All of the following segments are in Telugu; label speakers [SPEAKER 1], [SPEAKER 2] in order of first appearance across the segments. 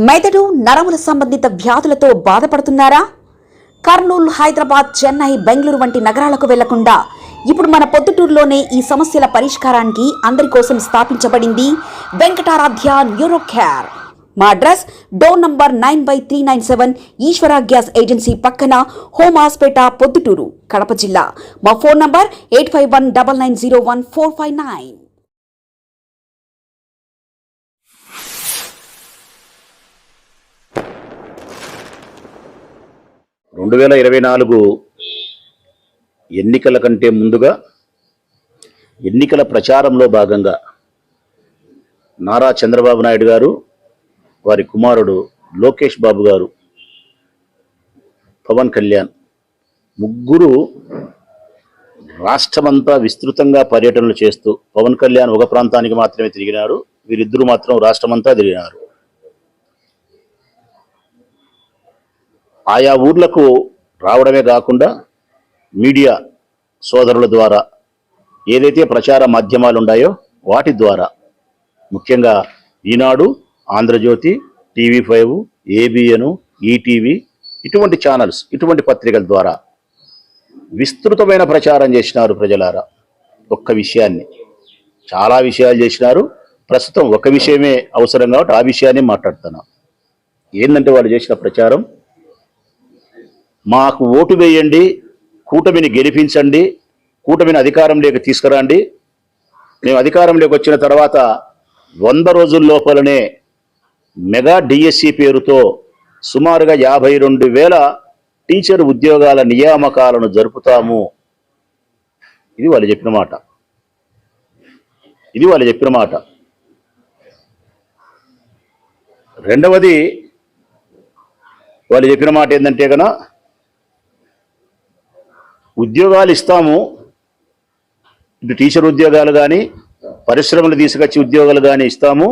[SPEAKER 1] మెదడు నరముల సంబంధిత వ్యాధులతో బాధపడుతున్నారా? కర్నూలు, హైదరాబాద్, చెన్నై, బెంగళూరు వంటి నగరాలకు వెళ్లకుండా ఇప్పుడు మన పొద్దుటూరులోనే ఈ సమస్యల పరిష్కారానికి అందరి కోసం స్థాపించబడింది వెంకటారాధ్య న్యూరో కేర్. మా అడ్రస్ డోర్ నంబర్ 9/397 ఈశ్వర గ్యాస్ ఏజెన్సీ పక్కన, హోమాస్పేట, పొద్దుటూరు, కడప జిల్లా. మా ఫోన్ నంబర్ 8519901459.
[SPEAKER 2] 2024 ఎన్నికల కంటే ముందుగా ఎన్నికల ప్రచారంలో భాగంగా నారా చంద్రబాబు నాయుడు గారు, వారి కుమారుడు లోకేష్ బాబు గారు, పవన్ కళ్యాణ్ ముగ్గురు రాష్ట్రమంతా విస్తృతంగా పర్యటనలు చేస్తూ, పవన్ కళ్యాణ్ ఒక ప్రాంతానికి మాత్రమే తిరిగినారు, వీరిద్దరూ మాత్రం రాష్ట్రమంతా తిరిగినారు. ఆయా ఊర్లకు రావడమే కాకుండా మీడియా సోదరుల ద్వారా ఏదైతే ప్రచార మాధ్యమాలు ఉన్నాయో వాటి ద్వారా, ముఖ్యంగా ఈనాడు, ఆంధ్రజ్యోతి, TV5, ABN, ఈటీవీ ఇటువంటి ఛానల్స్, ఇటువంటి పత్రికల ద్వారా విస్తృతమైన ప్రచారం చేసినారు. ప్రజలారా, ఒక్క విషయాన్ని, చాలా విషయాలు చేసినారు. ప్రస్తుతం ఒక విషయమే అవసరం కాబట్టి ఆ విషయాన్ని మాట్లాడుతున్నాం. ఏంటంటే వాళ్ళు చేసిన ప్రచారం, మాకు ఓటు వేయండి, కూటమిని గెలిపించండి, కూటమిని అధికారంలోకి తీసుకురండి, మేము అధికారంలోకి వచ్చిన తర్వాత 100 రోజుల లోపలనే మెగా డిఎస్సి పేరుతో సుమారుగా 52,000 టీచర్ ఉద్యోగాల నియామకాలను జరుపుతాము. ఇది వాళ్ళు చెప్పిన మాట. రెండవది వాళ్ళు చెప్పిన మాట ఏంటంటే కనుక, ఉద్యోగాలు ఇస్తాము, ఇటు టీచర్ ఉద్యోగాలు కానీ, పరిశ్రమలు తీసుకొచ్చి ఉద్యోగాలు కానీ ఇస్తాము.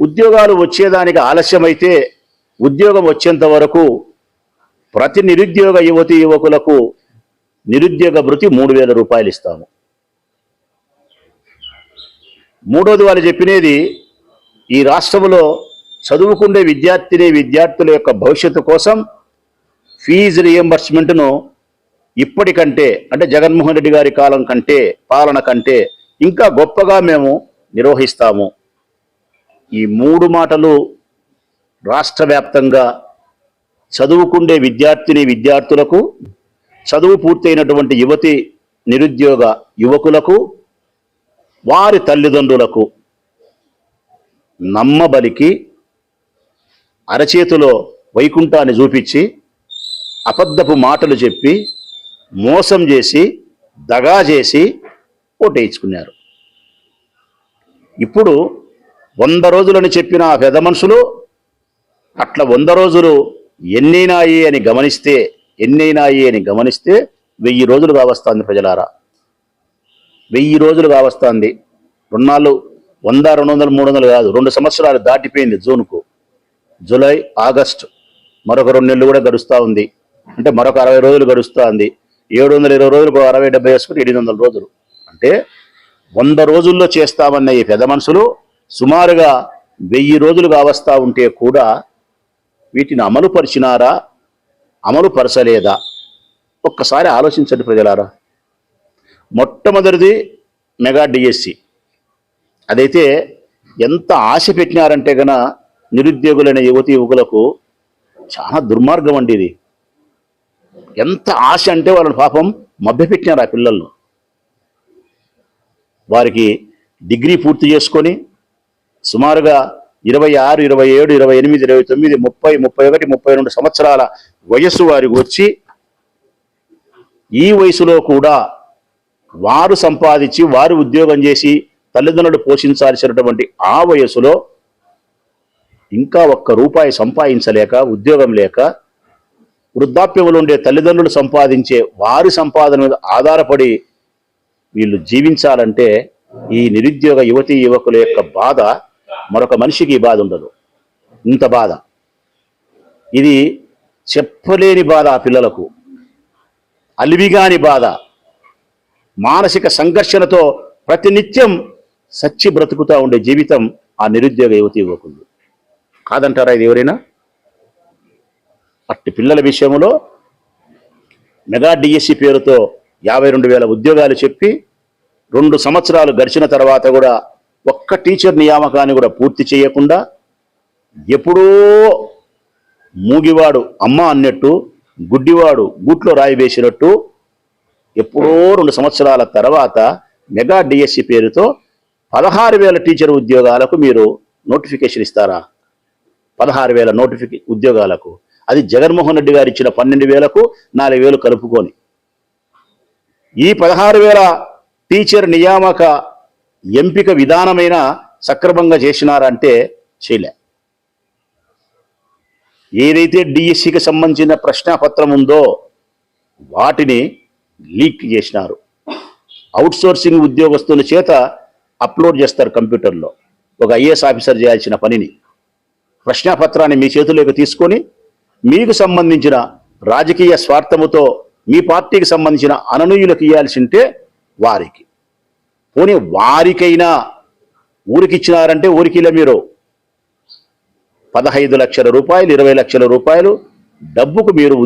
[SPEAKER 2] ఉద్యోగాలు వచ్చేదానికి ఆలస్యమైతే ఉద్యోగం వచ్చేంత వరకు ప్రతి నిరుద్యోగ యువతి యువకులకు నిరుద్యోగ భృతి 3,000 రూపాయలు ఇస్తాము. మూడోది వాళ్ళు చెప్పినది, ఈ రాష్ట్రంలో చదువుకునే విద్యార్థుల యొక్క భవిష్యత్తు కోసం ఫీజు రియంబర్స్మెంట్ను ఇప్పటికంటే, అంటే జగన్మోహన్ రెడ్డి గారి పాలన కంటే ఇంకా గొప్పగా మేము నిర్వహిస్తాము. ఈ 3 మాటలు రాష్ట్ర వ్యాప్తంగా చదువుకుండే విద్యార్థులకు, చదువు పూర్తయినటువంటి యువతి నిరుద్యోగ యువకులకు, వారి తల్లిదండ్రులకు నమ్మబలికి అరచేతిలో వైకుంఠాన్ని చూపించి అబద్ధపు మాటలు చెప్పి మోసం చేసి దగా చేసి ఓటేయించుకున్నారు. ఇప్పుడు 100 రోజులని చెప్పిన ఆ పెద్ద మనుషులు అట్లా 100 రోజులు ఎన్నైనాయి అని గమనిస్తే 1000 రోజులు కావస్తుంది. ప్రజలారా, 1000 రోజులు కావస్తుంది. 100, 200, 300 కాదు, 2 సంవత్సరాలు దాటిపోయింది. జూన్కు, జూలై, ఆగస్టు మరొక 2 నెలలు కూడా గడుస్తూ ఉంది. అంటే మరొక 60 రోజులు గడుస్తూ ఉంది. 720 రోజులకు 60-70 వేసుకుని 800 రోజులు. అంటే 100 రోజుల్లో చేస్తామన్న ఈ పెద్ద మనుషులు సుమారుగా 1000 రోజులు కావస్తా ఉంటే కూడా వీటిని అమలు పరిచినారా, అమలు పరచలేదా? ఒక్కసారి ఆలోచించండి ప్రజలారా. మొట్టమొదటిది మెగా డిఎస్సి. అదైతే ఎంత ఆశ పెట్టినారంటే గన నిరుద్యోగులైన యువతి యువకులకు చాలా దుర్మార్గం అండి ఇది. ఎంత ఆశ అంటే వాళ్ళని పాపం మభ్యపెట్టినారు ఆ పిల్లలను. వారికి డిగ్రీ పూర్తి చేసుకొని సుమారుగా 26, 27, 28, 29, 30, 31, 32 సంవత్సరాల వయస్సు వారికి వచ్చి, ఈ వయసులో కూడా వారు సంపాదించి, వారు ఉద్యోగం చేసి తల్లిదండ్రులు పోషించాల్సినటువంటి ఆ వయసులో ఇంకా ₹1 సంపాదించలేక, ఉద్యోగం లేక, వృద్ధాప్యంలో ఉండే తల్లిదండ్రులు సంపాదించే వారి సంపాదన మీద ఆధారపడి వీళ్ళు జీవించాలంటే ఈ నిరుద్యోగ యువతీ యువకుల యొక్క బాధ మరొక మనిషికి ఈ బాధ ఉండదు. ఇంత బాధ, ఇది చెప్పలేని బాధ. ఆ పిల్లలకు అలివిగాని బాధ, మానసిక సంఘర్షణతో ప్రతినిత్యం సచ్చి బ్రతుకుతూ ఉండే జీవితం ఆ నిరుద్యోగ యువతి యువకులు. కాదంటారా ఇది ఎవరైనా? అట్టి పిల్లల విషయంలో మెగా డిఎస్సి పేరుతో 52,000 ఉద్యోగాలు చెప్పి 2 సంవత్సరాలు గడిచిన తర్వాత కూడా ఒక్క టీచర్ నియామకాన్ని కూడా పూర్తి చేయకుండా ఎప్పుడో మూగివాడు అమ్మ అన్నట్టు, గుడ్డివాడు గూట్లో రాయి వేసినట్టు ఎప్పుడో 2 సంవత్సరాల తర్వాత మెగా డిఎస్సి పేరుతో 16,000 టీచర్ ఉద్యోగాలకు మీరు నోటిఫికేషన్ ఇస్తారా? 16,000 ఉద్యోగాలకు. అది జగన్మోహన్ రెడ్డి గారు ఇచ్చిన 12,000కు 4,000 కలుపుకొని ఈ 16,000 టీచర్ నియామక ఎంపిక విధానమైన సక్రమంగా చేసినారంటే చేయలే. ఏదైతే డిఎస్సికి సంబంధించిన ప్రశ్నాపత్రం ఉందో వాటిని లీక్ చేసినారు. అవుట్సోర్సింగ్ ఉద్యోగస్తుల చేత అప్లోడ్ చేస్తారు కంప్యూటర్లో. ఒక ఐఏఎస్ ఆఫీసర్ చేయాల్సిన పనిని ప్రశ్నాపత్రాన్ని మీ చేతుల్లోకి తీసుకొని మీకు సంబంధించిన రాజకీయ స్వార్థముతో మీ పార్టీకి సంబంధించిన అననీయులకు ఇవ్వాల్సింటే వారికి, పోనీ వారికైనా ఊరికి ఇచ్చినారంటే ఊరికిలే మీరు 15 లక్షల రూపాయలు 20 లక్షల రూపాయలు డబ్బుకు మీరు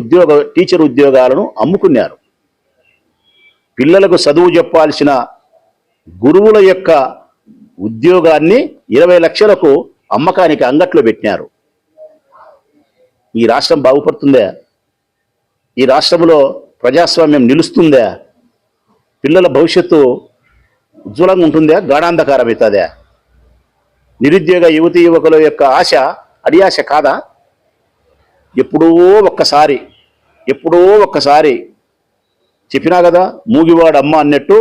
[SPEAKER 2] టీచర్ ఉద్యోగాలను అమ్ముకున్నారు. పిల్లలకు చదువు చెప్పాల్సిన గురువుల యొక్క ఉద్యోగాన్ని 20 లక్షలకు అమ్మకానికి అంగట్లో పెట్టినారు. ఈ రాష్ట్రం బాగుపడుతుందా? ఈ రాష్ట్రంలో ప్రజాస్వామ్యం నిలుస్తుందా? పిల్లల భవిష్యత్తు ఉజ్వలంగా ఉంటుందా? గాఢాంధకారం అవుతుందా? నిరుద్యోగ యువతీ యువకుల యొక్క ఆశ అడియాశ కాదా? ఎప్పుడో ఒక్కసారి చెప్పినా కదా, మూగివాడు అమ్మ అన్నట్టు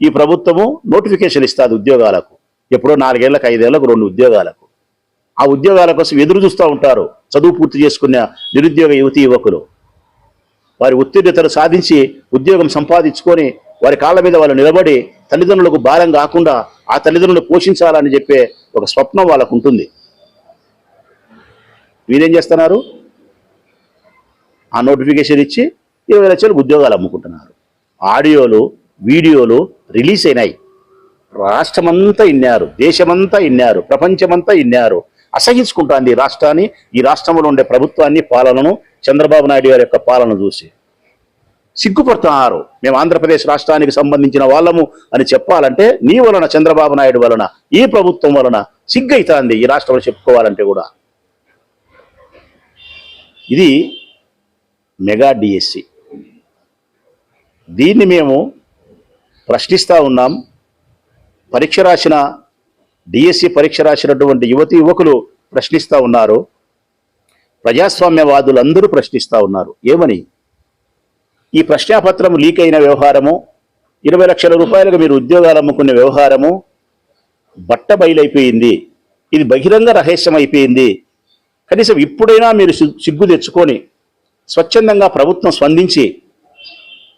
[SPEAKER 2] ఈ ప్రభుత్వము నోటిఫికేషన్ ఇస్తుంది ఉద్యోగాలకు. ఎప్పుడో 4 ఏళ్లకు 5 ఏళ్లకు 2 ఉద్యోగాలకు. ఆ ఉద్యోగాల కోసం ఎదురు చూస్తూ ఉంటారు చదువు పూర్తి చేసుకున్న నిరుద్యోగ యువతీ యువకులు. వారి ఉత్తీర్ణతను సాధించి ఉద్యోగం సంపాదించుకొని వారి కాళ్ళ మీద వాళ్ళు నిలబడి తల్లిదండ్రులకు భారం కాకుండా ఆ తల్లిదండ్రులను పోషించాలని చెప్పే ఒక స్వప్నం వాళ్ళకు ఉంటుంది. మీరేం చేస్తున్నారు? ఆ నోటిఫికేషన్ ఇచ్చి 20 లక్షలు ఉద్యోగాలు అమ్ముకుంటున్నారు. ఆడియోలు వీడియోలు రిలీజ్ అయినాయి. రాష్ట్రమంతా ఇన్నారు, దేశమంతా ఇన్నారు, ప్రపంచమంతా ఇన్నారు. అసహించుకుంటాంది ఈ రాష్ట్రాన్ని, ఈ రాష్ట్రంలో ఉండే ప్రభుత్వాన్ని, పాలనను, చంద్రబాబు నాయుడు గారి యొక్క పాలన చూసి సిగ్గుపడుతున్నారు. మేము ఆంధ్రప్రదేశ్ రాష్ట్రానికి సంబంధించిన వాళ్ళము అని చెప్పాలంటే నీ వలన, చంద్రబాబు నాయుడు వలన, ఈ ప్రభుత్వం వలన సిగ్గైతుంది ఈ రాష్ట్రంలో చెప్పుకోవాలంటే కూడా. ఇది మెగా డిఎస్సి. దీన్ని మేము ప్రశ్నిస్తూ ఉన్నాం. డిఎస్సి పరీక్ష రాసినటువంటి యువతీ యువకులు ప్రశ్నిస్తూ ఉన్నారు. ప్రజాస్వామ్యవాదులందరూ ప్రశ్నిస్తూ ఉన్నారు. ఏమని? ఈ ప్రశ్నాపత్రం లీక్ అయిన వ్యవహారము, 20 లక్షల రూపాయలకు మీరు ఉద్యోగాలు అమ్ముకునే వ్యవహారము బట్టబయలైపోయింది. ఇది బహిరంగ రహస్యం అయిపోయింది. కనీసం ఇప్పుడైనా మీరు సిగ్గు తెచ్చుకొని స్వచ్ఛందంగా ప్రభుత్వం స్పందించి,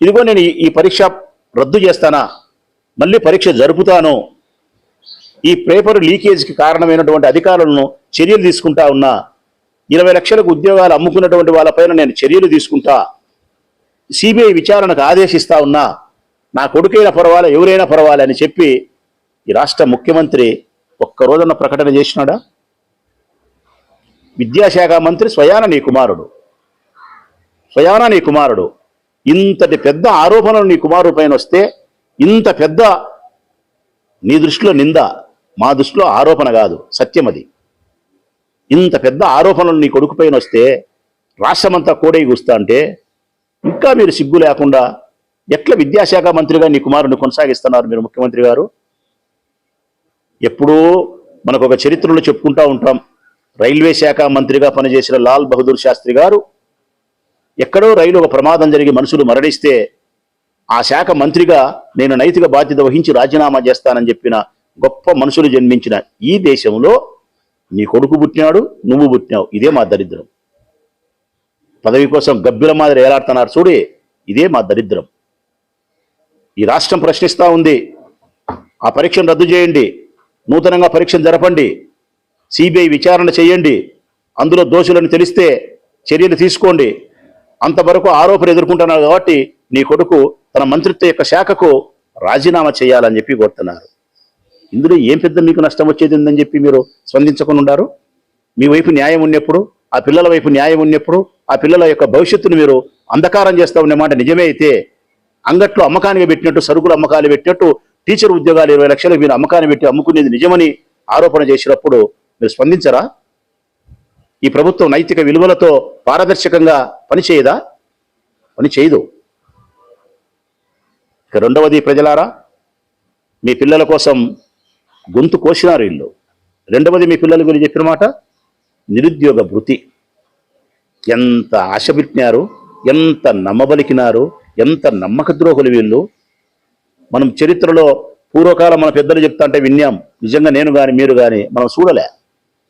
[SPEAKER 2] ఇదిగో నేను ఈ పరీక్ష రద్దు చేస్తానా, మళ్ళీ పరీక్ష జరుపుతాను, ఈ పేపర్ లీకేజ్కి కారణమైనటువంటి అధికారులను చర్యలు తీసుకుంటా ఉన్నా, 20 లక్షలకు ఉద్యోగాలు అమ్ముకున్నటువంటి వాళ్ళపైన నేను చర్యలు తీసుకుంటా, సిబిఐ విచారణకు ఆదేశిస్తా ఉన్నా, నా కొడుకైనా పర్వాలే, ఎవరైనా పర్వాలే అని చెప్పి ఈ రాష్ట్ర ముఖ్యమంత్రి ఒక్కరోజన్న ప్రకటన చేసినాడా? విద్యాశాఖ మంత్రి స్వయాన నీ కుమారుడు ఇంతటి పెద్ద ఆరోపణలు నీ కుమారుడు పైన వస్తే, ఇంత పెద్ద నీ దృష్టిలో నింద, మా దృష్టిలో ఆరోపణ కాదు, సత్యం అది. ఇంత పెద్ద ఆరోపణలు నీ కొడుకు పైన వస్తే రాష్ట్రమంతా కోడై కూస్తా అంటే ఇంకా మీరు సిగ్గు లేకుండా ఎట్లా విద్యాశాఖ మంత్రిగా నీ కుమారుడిని కొనసాగిస్తున్నారు మీరు ముఖ్యమంత్రి గారు? ఎప్పుడూ మనకు ఒక చరిత్రలో చెప్పుకుంటూ ఉంటాం. రైల్వే శాఖ మంత్రిగా పనిచేసిన లాల్ బహదూర్ శాస్త్రి గారు ఎక్కడో రైలు ఒక ప్రమాదం జరిగి మనుషులు మరణిస్తే ఆ శాఖ మంత్రిగా నేను నైతిక బాధ్యత వహించి రాజీనామా చేస్తానని చెప్పిన గొప్ప మనుషులు జన్మించిన ఈ దేశంలో నీ కొడుకు పుట్టినాడు, నువ్వు పుట్టినావు. ఇదే మా దరిద్రం. పదవి కోసం గబ్బిల మాదిరి ఏలాడుతున్నారు చూడే, ఇదే మా దరిద్రం. ఈ రాష్ట్రం ప్రశ్నిస్తూ ఉంది. ఆ పరీక్షను రద్దు చేయండి, నూతనంగా పరీక్షను జరపండి, సిబిఐ విచారణ చేయండి, అందులో దోషులను తెలిస్తే చర్యలు తీసుకోండి. అంతవరకు ఆరోపణ ఎదుర్కొంటున్నారు కాబట్టి నీ కొడుకు తన మంత్రిత్వ యొక్క శాఖకు రాజీనామా చేయాలని చెప్పి కోరుతున్నారు. ఇందులో ఏం పెద్ద మీకు నష్టం వచ్చేది ఉందని చెప్పి మీరు స్పందించకుండా ఉన్నారు. మీ వైపు న్యాయం ఉన్నప్పుడు, ఆ పిల్లల వైపు న్యాయం ఉన్నప్పుడు, ఆ పిల్లల యొక్క భవిష్యత్తును మీరు అంధకారం చేస్తా ఉన్న మాట నిజమే అయితే, అంగట్లో అమ్మకానికి పెట్టినట్టు, సరుకులు అమ్మకాలు పెట్టినట్టు టీచర్ ఉద్యోగాలు 20 లక్షలు మీరు అమ్మకాన్ని పెట్టి అమ్ముకునేది నిజమని ఆరోపణ చేసినప్పుడు మీరు స్పందించరా? ఈ ప్రభుత్వం నైతిక విలువలతో పారదర్శకంగా పనిచేయదా? పని చేయదు. ఇక రెండవది, ప్రజలారా, మీ పిల్లల కోసం గొంతు కోసినారు వీళ్ళు. రెండవది, మీ పిల్లల గురించి చెప్పిన మాట నిరుద్యోగ భృతి. ఎంత ఆశ పెట్టినారు, ఎంత నమ్మబలికినారు, ఎంత నమ్మక ద్రోహులు వీళ్ళు. మనం చరిత్రలో పూర్వకాలం మన పెద్దలు చెప్తా అంటే విన్నాం. నిజంగా నేను కానీ మీరు కానీ మనం చూడలే.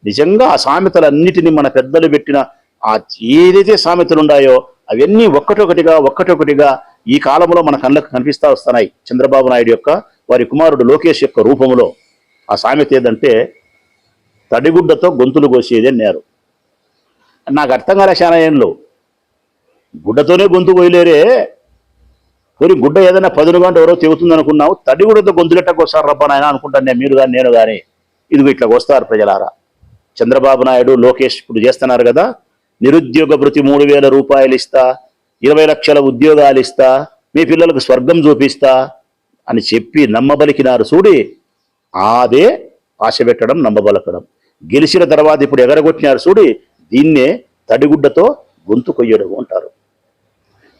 [SPEAKER 2] నిజంగా ఆ సామెతలన్నిటినీ మన పెద్దలు పెట్టిన ఆ ఏదైతే సామెతలు ఉన్నాయో అవన్నీ ఒక్కటొకటిగా ఈ కాలంలో మన కళ్ళకు కనిపిస్తా వస్తున్నాయి. చంద్రబాబు నాయుడు యొక్క వారి కుమారుడు లోకేష్ యొక్క రూపంలో ఆ సామెత ఏదంటే తడిగుడ్డతో గొంతులు కోసేది అన్నారు. నాకు అర్థం కాలే చాలా ఏళ్ళు. గుడ్డతోనే గొంతు కోయలేరే, పోనీ గుడ్డ ఏదైనా 10 గంట ఎవరో తెగుతుంది అనుకున్నావు, తడిగుడ్డతో గొంతులెట్టకు వస్తారు రబ్బా నాయన అనుకుంటాను మీరు కానీ నేను కానీ. ఇదిగో ఇట్లా వస్తారు ప్రజలారా. చంద్రబాబు నాయుడు లోకేష్ ఇప్పుడు చేస్తున్నారు కదా, నిరుద్యోగ భృతి 3,000 రూపాయలు ఇస్తా, 20 లక్షల ఉద్యోగాలు ఇస్తా, మీ పిల్లలకు స్వర్గం చూపిస్తా అని చెప్పి నమ్మబలికినారు చూడి. అదే ఆశ పెట్టడం, నమ్మబలకడం. గెలిచిన తర్వాత ఇప్పుడు ఎగరగొట్టినారు చూడి, దీన్నే తడిగుడ్డతో గొంతు కొయ్యడం అంటారు.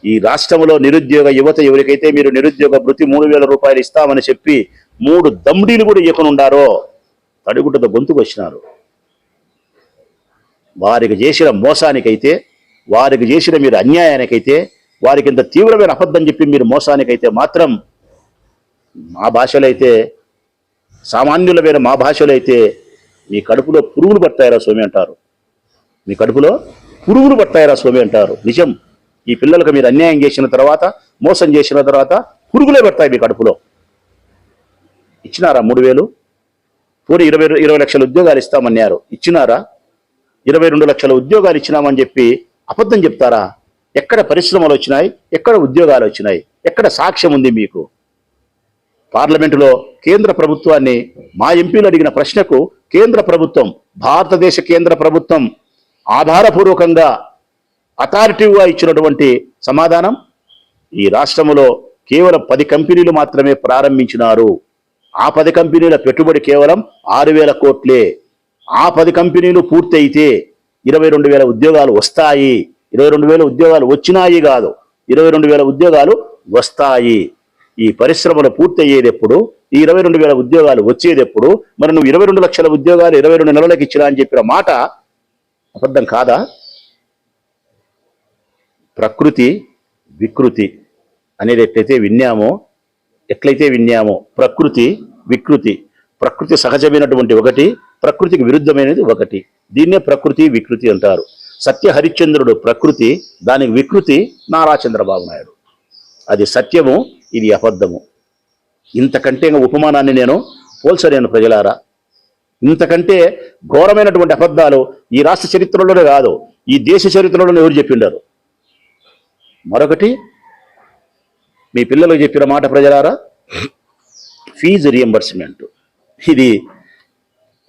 [SPEAKER 2] ఈ రాష్ట్రంలో నిరుద్యోగ యువత ఎవరికైతే మీరు నిరుద్యోగ భృతి 3,000 రూపాయలు ఇస్తామని చెప్పి 3 దమ్డీలు కూడా ఇవ్వనుండారో తడిగుడ్డతో గొంతుకు వచ్చినారు. వారికి చేసిన మోసానికైతే, వారికి చేసిన మీరు అన్యాయానికైతే, వారికి ఇంత తీవ్రమైన అబద్ధం చెప్పి మీరు మోసానికైతే మాత్రం మా భాషలో అయితే, సామాన్యులమైన మా భాషలో అయితే మీ కడుపులో పురుగులు పడతాయరా స్వామి అంటారు. మీ కడుపులో పురుగులు పడతాయరా స్వామి అంటారు. నిజం. ఈ పిల్లలకు మీరు అన్యాయం చేసిన తర్వాత, మోసం చేసిన తర్వాత పురుగులే పడతాయి మీ కడుపులో. ఇచ్చినారా 3,000? పూరి 20 లక్షల ఉద్యోగాలు ఇస్తామన్నారు, ఇచ్చినారా? 22 లక్షల ఉద్యోగాలు ఇచ్చినామని చెప్పి అబద్ధం చెప్తారా? ఎక్కడ పరిశ్రమలు వచ్చినాయి? ఎక్కడ ఉద్యోగాలు వచ్చినాయి? ఎక్కడ సాక్ష్యం ఉంది మీకు? పార్లమెంటులో కేంద్ర ప్రభుత్వాన్ని మా ఎంపీలు అడిగిన ప్రశ్నకు కేంద్ర ప్రభుత్వం, భారతదేశ కేంద్ర ప్రభుత్వం ఆధారపూర్వకంగా అథారిటీవ్గా ఇచ్చినటువంటి సమాధానం, ఈ రాష్ట్రంలో కేవలం 10 కంపెనీలు మాత్రమే ప్రారంభించినారు. ఆ 10 కంపెనీల పెట్టుబడి కేవలం 6,000 కోట్లే. ఆ 10 కంపెనీలు పూర్తి అయితే 22,000 ఉద్యోగాలు వస్తాయి. 22,000 ఉద్యోగాలు వచ్చినాయి కాదు, 22,000 ఉద్యోగాలు వస్తాయి. ఈ పరిశ్రమలు పూర్తి అయ్యేదెప్పుడు? ఈ 22,000 ఉద్యోగాలు వచ్చేదెప్పుడు? మరి నువ్వు 22 లక్షల ఉద్యోగాలు 22 నెలలకు ఇచ్చినా అని చెప్పిన మాట అబద్ధం కాదా? ప్రకృతి వికృతి అనేది ఎట్లయితే విన్నామో ప్రకృతి వికృతి. ప్రకృతి సహజమైనటువంటి ఒకటి, ప్రకృతికి విరుద్ధమైనది ఒకటి. దీన్నే ప్రకృతి వికృతి అంటారు. సత్య హరిశ్చంద్రుడు ప్రకృతి, దానికి వికృతి నారా చంద్రబాబు నాయుడు. అది సత్యము, ఇది అబద్ధము. ఇంతకంటే ఉపమానాన్ని నేను పోల్చలేను ప్రజలారా. ఇంతకంటే ఘోరమైనటువంటి అబద్ధాలు ఈ రాష్ట్ర చరిత్రలోనే కాదు, ఈ దేశ చరిత్రలోనే ఎవరు చెప్పిండారు? మరొకటి, మీ పిల్లలకు చెప్పిన మాట ప్రజలారా, ఫీజు రియంబర్స్మెంట్. ఇది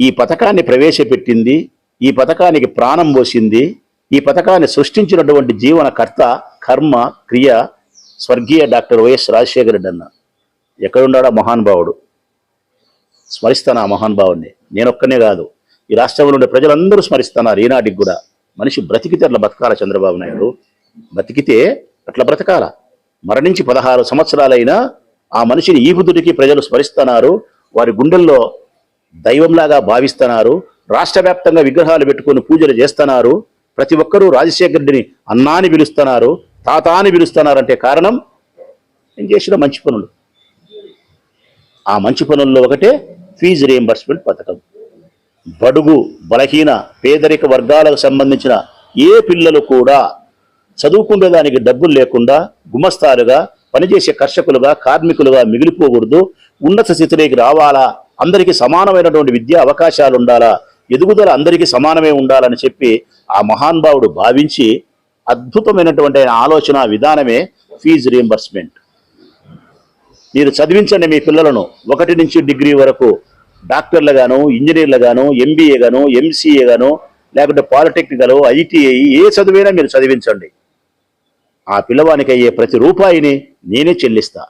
[SPEAKER 2] ఈ పథకాన్ని ప్రవేశపెట్టింది, ఈ పథకానికి ప్రాణం పోసింది, ఈ పథకాన్ని సృష్టించినటువంటి జీవనకర్త, కర్మ క్రియ స్వర్గీయ డాక్టర్ వైఎస్ రాజశేఖర రెడ్డి అన్న. ఎక్కడున్నాడా మహానుభావుడు? స్మరిస్తాను ఆ మహానుభావుడిని. నేనొక్కనే కాదు, ఈ రాష్ట్రంలో ఉండే ప్రజలందరూ స్మరిస్తున్నారు. ఈనాటికి కూడా మనిషి బ్రతికితే అట్లా బతకాల. చంద్రబాబు నాయుడు బతికితే అట్లా బ్రతకాల. మరణించి 16 సంవత్సరాలైనా ఆ మనిషిని ఈ బుద్ధుడికి ప్రజలు స్మరిస్తున్నారు. వారి గుండెల్లో దైవంలాగా భావిస్తున్నారు. రాష్ట్ర వ్యాప్తంగా విగ్రహాలు పెట్టుకొని పూజలు చేస్తున్నారు. ప్రతి ఒక్కరూ రాజశేఖర రెడ్డిని అన్నాని పిలుస్తున్నారు, తాతాని పిలుస్తున్నారంటే కారణం నేను చేసిన మంచి పనులు. ఆ మంచి పనుల్లో ఒకటే ఫీజు రియంబర్స్మెంట్ పథకం. బడుగు బలహీన పేదరిక వర్గాలకు సంబంధించిన ఏ పిల్లలు కూడా చదువుకునేదానికి డబ్బులు లేకుండా గుమస్తాలుగా పనిచేసే కర్షకులుగా కార్మికులుగా మిగిలిపోకూడదు. ఉన్నత స్థితిలోకి రావాలా, అందరికీ సమానమైనటువంటి విద్యా అవకాశాలు ఉండాలా, ఎదుగుదల అందరికీ సమానమే ఉండాలని చెప్పి ఆ మహానుభావుడు భావించి అద్భుతమైనటువంటి ఆలోచన విధానమే ఫీజు రియంబర్స్మెంట్. మీరు చదివించండి మీ పిల్లలను 1 నుంచి డిగ్రీ వరకు, డాక్టర్లుగాను, ఇంజనీర్లుగాను, ఎంబీఏ గాను, ఎంసీఏ గాను, లేకుంటే పాలిటెక్నికల్, ఐటీఐ, ఏ చదువైనా మీరు చదివించండి. ఆ పిల్లవానికి అయ్యే ప్రతి రూపాయిని నేనే చెల్లిస్తా.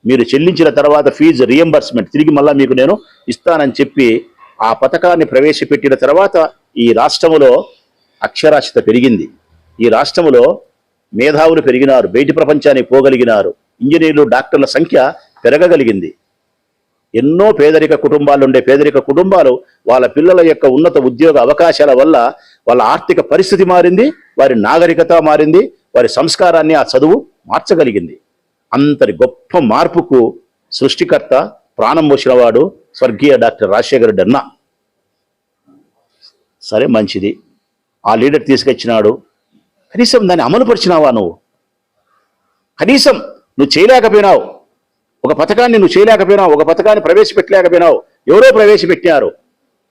[SPEAKER 2] మీరు చెల్లించిన తర్వాత ఫీజు రియంబర్స్మెంట్ తిరిగి మళ్ళా మీకు నేను ఇస్తానని చెప్పి ఆ పథకాన్ని ప్రవేశపెట్టిన తర్వాత ఈ రాష్ట్రంలో అక్షరాస్యత పెరిగింది. ఈ రాష్ట్రంలో మేధావులు పెరిగినారు, బయటి ప్రపంచానికి పోగలిగినారు, ఇంజనీర్లు, డాక్టర్ల సంఖ్య పెరగగలిగింది. ఎన్నో పేదరిక కుటుంబాలు ఉండే పేదరిక కుటుంబాలు వాళ్ళ పిల్లల యొక్క ఉన్నత ఉద్యోగ అవకాశాల వల్ల వాళ్ళ ఆర్థిక పరిస్థితి మారింది, వారి నాగరికత మారింది, వారి సంస్కారాన్ని ఆ చదువు మార్చగలిగింది. అంతటి గొప్ప మార్పుకు సృష్టికర్త, ప్రాణం పోసినవాడు స్వర్గీయ డాక్టర్ రాజశేఖర రెడ్డి అన్న. సరే, మంచిది, ఆ లీడర్ తీసుకొచ్చినాడు. కనీసం దాన్ని అమలుపరిచినావా నువ్వు? కనీసం నువ్వు చేయలేకపోయినావు. ఒక పథకాన్ని నువ్వు చేయలేకపోయినావు, ఒక పథకాన్ని ప్రవేశపెట్టలేకపోయినావు. ఎవరో ప్రవేశపెట్టారు.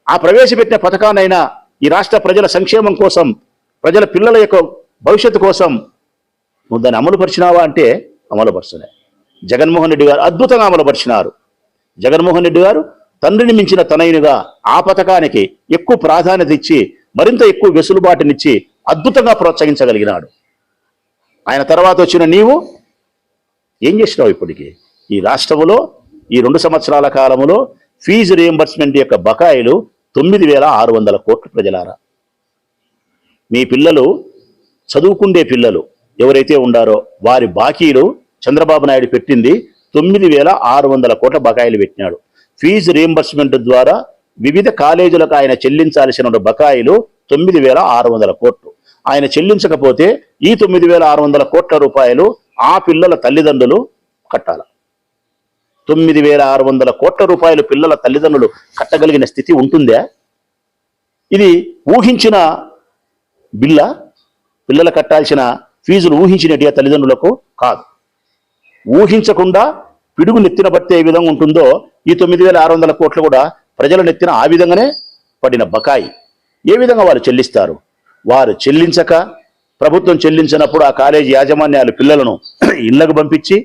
[SPEAKER 2] ఆ ప్రవేశపెట్టిన పథకాన్నైనా ఈ రాష్ట్ర ప్రజల సంక్షేమం కోసం, ప్రజల పిల్లల యొక్క భవిష్యత్తు కోసం నువ్వు దాన్ని అమలుపరిచినావా అంటే అమలుపరచలే. జగన్మోహన్ రెడ్డి గారు అద్భుతంగా అమలుపరిచినారు. జగన్మోహన్ రెడ్డి గారు తండ్రిని మించిన తనయునిగా ఆ పథకానికి ఎక్కువ ప్రాధాన్యత ఇచ్చి, మరింత ఎక్కువ వెసులుబాటునిచ్చి అద్భుతంగా ప్రోత్సహించగలిగినాడు. ఆయన తర్వాత వచ్చిన నీవు ఏం చేసినావు? ఇప్పటికీ ఈ రాష్ట్రంలో ఈ 2 సంవత్సరాల కాలంలో ఫీజు రియంబర్స్మెంట్ యొక్క బకాయిలు 9,600 కోట్లు. ప్రజలారా, మీ పిల్లలు, చదువుకుండే పిల్లలు ఎవరైతే ఉండారో వారి బాకీలు చంద్రబాబు నాయుడు పెట్టింది 9,600 కోట్ల బకాయిలు పెట్టినాడు. ఫీజు రియంబర్స్మెంట్ ద్వారా వివిధ కాలేజీలకు ఆయన చెల్లించాల్సిన బకాయిలు 9,600 కోట్లు. ఆయన చెల్లించకపోతే ఈ 9,600 కోట్ల రూపాయలు ఆ పిల్లల తల్లిదండ్రులు కట్టాలి. 9,600 కోట్ల రూపాయలు పిల్లల తల్లిదండ్రులు కట్టగలిగిన స్థితి ఉంటుందా? ఇది ఊహించిన బిల్లా? పిల్లలు కట్టాల్సిన ఫీజులు ఊహించినట్టుగా తల్లిదండ్రులకు కాదు. ఊహించకుండా పిడుగు నెత్తిన పట్టే ఏ విధంగా ఉంటుందో ఈ 9,600 కోట్లు కూడా ప్రజల నెత్తిన ఆ విధంగానే పడిన బకాయి. ఏ విధంగా వారు చెల్లిస్తారు? వారు చెల్లించక, ప్రభుత్వం చెల్లించినప్పుడు ఆ కాలేజీ యాజమాన్యాలు పిల్లలను ఇళ్లకు పంపించి,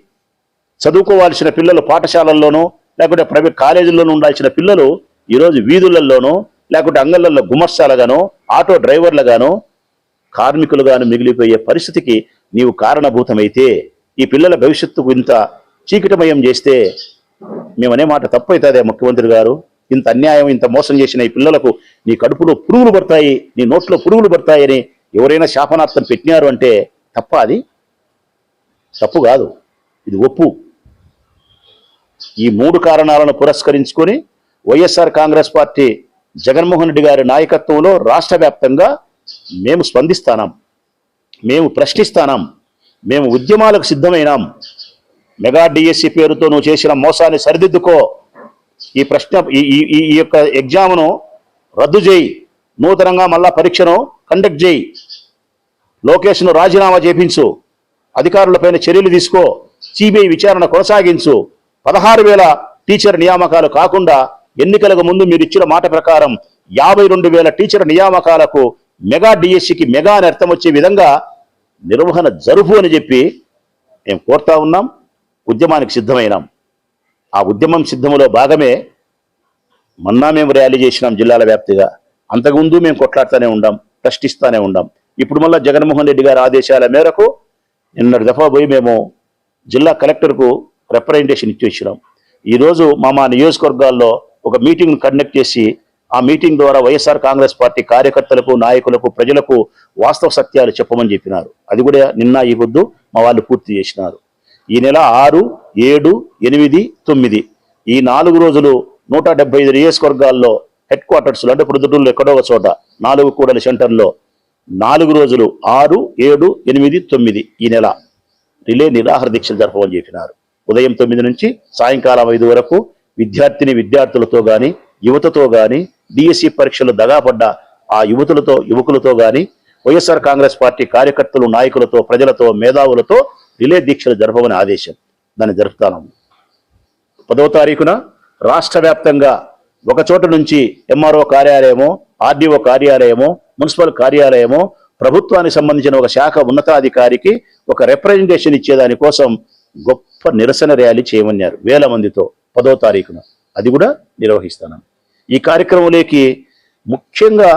[SPEAKER 2] చదువుకోవాల్సిన పిల్లలు పాఠశాలల్లోనూ లేకుంటే ప్రైవేట్ కాలేజీల్లోనూ ఉండాల్సిన పిల్లలు ఈరోజు వీధులలోనూ లేకుంటే అంగళ్ళల్లో గుమస్తాలుగానో, ఆటో డ్రైవర్లుగానో, కార్మికులుగాను మిగిలిపోయే పరిస్థితికి నీవు కారణభూతమైతే, ఈ పిల్లల భవిష్యత్తుకు ఇంత చీకటిమయం చేస్తే మేమనే మాట తప్పు అవుతుందే ముఖ్యమంత్రి గారు? ఇంత అన్యాయం, ఇంత మోసం చేసిన ఈ పిల్లలకు నీ కడుపులో పురుగులు పడతాయి, నీ నోట్లో పురుగులు పడతాయని ఎవరైనా శాపనార్థం పెట్టినారు అంటే తప్ప? అది తప్పు కాదు, ఇది ఒప్పు. ఈ 3 కారణాలను పురస్కరించుకొని వైఎస్ఆర్ కాంగ్రెస్ పార్టీ జగన్మోహన్ రెడ్డి గారి నాయకత్వంలో రాష్ట్ర వ్యాప్తంగా మేము స్పందిస్తాం, మేము ప్రశ్నిస్తాం, మేము ఉద్యమాలకు సిద్ధమైనాం. మెగా డిఎస్సి పేరుతో నువ్వు చేసిన మోసాన్ని సరిదిద్దుకో. ఈ ప్రశ్న ఈ యొక్క ఎగ్జామ్ను రద్దు చేయి, నూతనంగా మళ్ళా పరీక్షను కండక్ట్ చేయి, లోకేష్ను రాజీనామా చేయించు, అధికారులపైన చర్యలు తీసుకో, సిబిఐ విచారణ కొనసాగించు. 16,000 టీచర్ నియామకాలు కాకుండా ఎన్నికలకు ముందు మీరు ఇచ్చిన మాట ప్రకారం 52,000 టీచర్ నియామకాలకు మెగా డిఎస్సికి మెగా అని అర్థం వచ్చే విధంగా నిర్వహణ జరుపు అని చెప్పి మేము కోరుతా ఉన్నాం. ఉద్యమానికి సిద్ధమైనాం. ఆ ఉద్యమం సిద్ధంలో భాగమే మొన్న మేము ర్యాలీ చేసినాం జిల్లాల వ్యాప్తిగా. అంతకుముందు మేము కొట్లాడుతూనే ఉండాం, ప్రశ్నిస్తూనే ఉండాం. ఇప్పుడు మళ్ళీ జగన్మోహన్ రెడ్డి గారి ఆదేశాల మేరకు నిన్నటి దఫా పోయి మేము జిల్లా కలెక్టర్కు రిప్రజెంటేషన్ ఇచ్చి వచ్చినాం. ఈరోజు మా నియోజకవర్గాల్లో ఒక మీటింగ్ కండక్ట్ చేసి ఆ మీటింగ్ ద్వారా వైఎస్ఆర్ కాంగ్రెస్ పార్టీ కార్యకర్తలకు, నాయకులకు, ప్రజలకు వాస్తవ సత్యాలు చెప్పమని చెప్పినారు. అది కూడా నిన్న ఈ పొద్దు మా వాళ్ళు పూర్తి చేసినారు. ఈ నెల 6, 7, 8, 9 ఈ 4 రోజులు 175 నియోజకవర్గాల్లో హెడ్ క్వార్టర్స్లో, అంటే ప్రొద్దుటూరులో ఎక్కడో ఒక చోట 4 కూడలి సెంటర్లో 4 రోజులు 6, 7, 8, 9 ఈ నెల రిలే నిరాహార దీక్షలు జరపమని చెప్పినారు. ఉదయం 9 నుంచి సాయంకాలం 5 వరకు విద్యార్థులతో కానీ, యువతతో కానీ, డిఎస్సి పరీక్షలు దగాపడ్డ ఆ యువకులతో కానీ, వైఎస్ఆర్ కాంగ్రెస్ పార్టీ కార్యకర్తలు, నాయకులతో, ప్రజలతో, మేధావులతో రిలే దీక్షలు జరపమని ఆదేశం. దాన్ని జరుపుతాను. 10వ తారీఖున రాష్ట్ర వ్యాప్తంగా ఒక చోట నుంచి ఎంఆర్ఓ కార్యాలయమో, ఆర్డీఓ కార్యాలయమో, మున్సిపల్ కార్యాలయమో, ప్రభుత్వానికి సంబంధించిన ఒక శాఖ ఉన్నతాధికారికి ఒక రిప్రజెంటేషన్ ఇచ్చేదాని కోసం గొప్ప నిరసన ర్యాలీ చేయమన్నారు 1000 మందితో 10వ తారీఖున. అది కూడా నిర్వహిస్తాను. ఈ కార్యక్రమంలోకి ముఖ్యంగా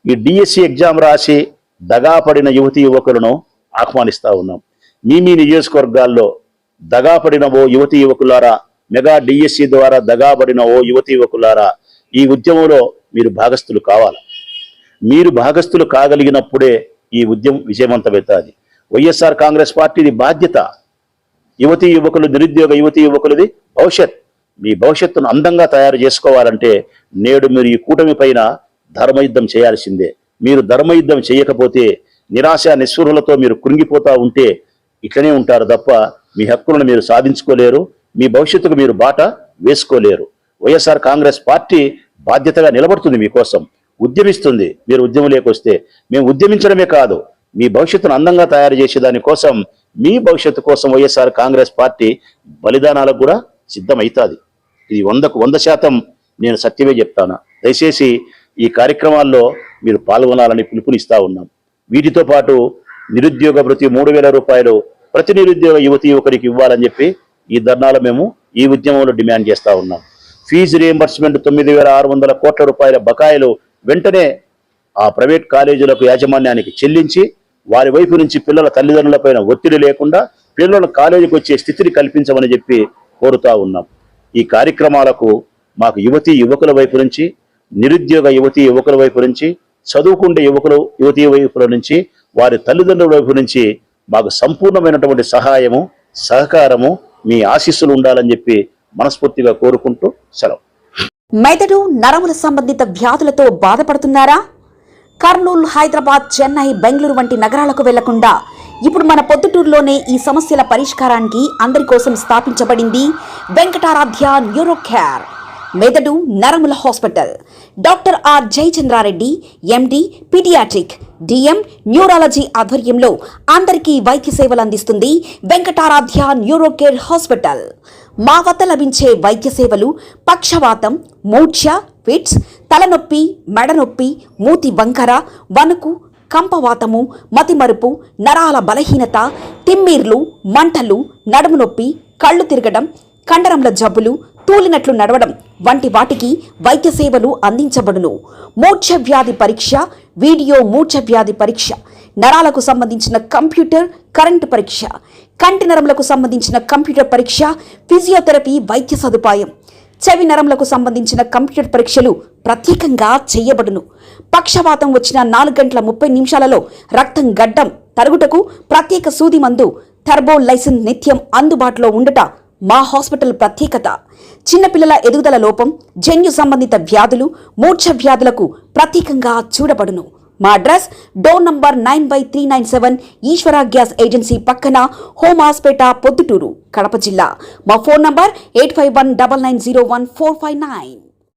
[SPEAKER 2] ఈ డిఎస్సి ఎగ్జామ్ రాసి దగాపడిన యువతీ యువకులను ఆహ్వానిస్తా ఉన్నాం. మీ నియోజకవర్గాల్లో దగాపడిన ఓ యువతీ యువకులారా, మెగా డిఎస్సి ద్వారా దగాపడిన ఓ యువతీ యువకులారా, ఈ ఉద్యమంలో మీరు భాగస్థులు కావాలి. మీరు భాగస్థులు కాగలిగినప్పుడే ఈ ఉద్యమం విజయవంతమవుతుంది. వైఎస్ఆర్ కాంగ్రెస్ పార్టీది బాధ్యత. యువతీ యువకులు, నిరుద్యోగ యువతీ యువకులది భవిష్యత్. మీ భవిష్యత్తును అందంగా తయారు చేసుకోవాలంటే నేడు మీరు ఈ కూటమి పైన ధర్మయుద్ధం చేయాల్సిందే. మీరు ధర్మయుద్ధం చేయకపోతే, నిరాశ నిస్పృహలతో మీరు కృంగిపోతా ఉంటే ఇట్లనే ఉంటారు తప్ప మీ హక్కులను మీరు సాధించుకోలేరు, మీ భవిష్యత్తుకు మీరు బాట వేసుకోలేరు. వైఎస్ఆర్ కాంగ్రెస్ పార్టీ బాధ్యతగా నిలబడుతుంది, మీకోసం ఉద్యమిస్తుంది. మీరు ఉద్యమంలోకి వస్తే మేము ఉద్యమించడమే కాదు, మీ భవిష్యత్తును అందంగా తయారు చేసే దానికోసం, మీ భవిష్యత్తు కోసం వైఎస్ఆర్ కాంగ్రెస్ పార్టీ బలిదానాలకు కూడా సిద్ధమవుతుంది. ఇది 100కు 100% నేను సత్యమే చెప్తాను. దయచేసి ఈ కార్యక్రమాల్లో మీరు పాల్గొనాలని పిలుపునిస్తా ఉన్నాం. వీటితో పాటు నిరుద్యోగ భృతి 3,000 రూపాయలు ప్రతి నిరుద్యోగ యువతి యువకుడికి ఇవ్వాలని చెప్పి ఈ ధర్నాలో మేము ఈ ఉద్యమంలో డిమాండ్ చేస్తా ఉన్నాం. ఫీజు రియంబర్స్మెంట్ 9,600 కోట్ల రూపాయల బకాయిలు వెంటనే ఆ ప్రైవేట్ కాలేజీలకు యాజమాన్యానికి చెల్లించి వారి వైపు నుంచి పిల్లల తల్లిదండ్రులపైన ఒత్తిడి లేకుండా పిల్లల కాలేజీకి వచ్చే స్థితిని కల్పించమని చెప్పి కోరుతా ఉన్నాం. ఈ కార్యక్రమాలకు మాకు యువతీ యువకుల వైపు నుంచి, నిరుద్యోగ యువతీ యువకుల వైపు నుంచి, చదువుకుండే యువతీ వైపుల నుంచి, వారి తల్లిదండ్రుల వైపు నుంచి మాకు సంపూర్ణమైనటువంటి సహాయము, సహకారము, మీ ఆశీస్సులు ఉండాలని చెప్పి మనస్ఫూర్తిగా కోరుకుంటూ సెలవు.
[SPEAKER 1] మెదడు నరముల సంబంధిత వ్యాధులతో బాధపడుతున్నారా? కర్నూలు, హైదరాబాద్, చెన్నై, బెంగళూరు వంటి నగరాలకు వెళ్లకుండా ఇప్పుడు మన పొద్దుటూరులోనే ఈ సమస్యల పరిష్కారానికి అందరి కోసం స్థాపించబడింది వెంకటారాధ్య న్యూరో కేర్ మెదడు నరముల hospital. Doctor R Jayachandra Reddy, MD, paediatric, DM, neurology ఆధ్వర్యంలో అందరికీ వైద్య సేవలు అందిస్తుంది వెంకటారాధ్య న్యూరో కేర్ హాస్పిటల్. మా వద్ద లభించే వైద్య సేవలు పక్షవాతం, మూర్ఛ, ఫిట్స్, తలనొప్పి, మెడనొప్పి, మూతి వంకర, వణుకు, కంపవాతము, మతిమరుపు, నరాల బలహీనత, తిమ్మిర్లు, మంటలు, నడుము నొప్పి, కళ్ళు తిరగడం, కండరంల జబ్బులు, తూలినట్లు నడవడం వంటి వాటికి వైద్య సేవలు అందించబడును. మూర్ఛ వ్యాధి పరీక్ష, వీడియో మూర్ఛ వ్యాధి పరీక్ష, నరాలకు సంబంధించిన కంప్యూటర్ కరెంటు పరీక్ష, కంటి నరములకు సంబంధించిన కంప్యూటర్ పరీక్ష, ఫిజియోథెరపీ వైద్య సదుపాయం, చెవి నరములకు సంబంధించిన కంప్యూటర్ పరీక్షలు ప్రత్యేకంగా చేయబడును. పక్షవాతం వచ్చిన 4 గంటల 30 నిమిషాలలో రక్తం గడ్డం తరుగుటకు ప్రత్యేక సూది మందు థర్బోలైసిన్ నిత్యం అందుబాటులో ఉండుట మా హాస్పిటల్ ప్రత్యేకత. చిన్నపిల్లల ఎదుగుదల లోపం, జన్యు సంబంధిత వ్యాధులు, మూర్ఛ వ్యాధులకు ప్రత్యేకంగా చూడబడును. మా అడ్రస్ డోర్ నంబర్ 9/397 ఈశ్వర గ్యాస్ ఏజెన్సీ పక్కన, హోమాస్పేట, పొద్దుటూరు, కడప జిల్లా. మా ఫోన్ నంబర్ 8519901459.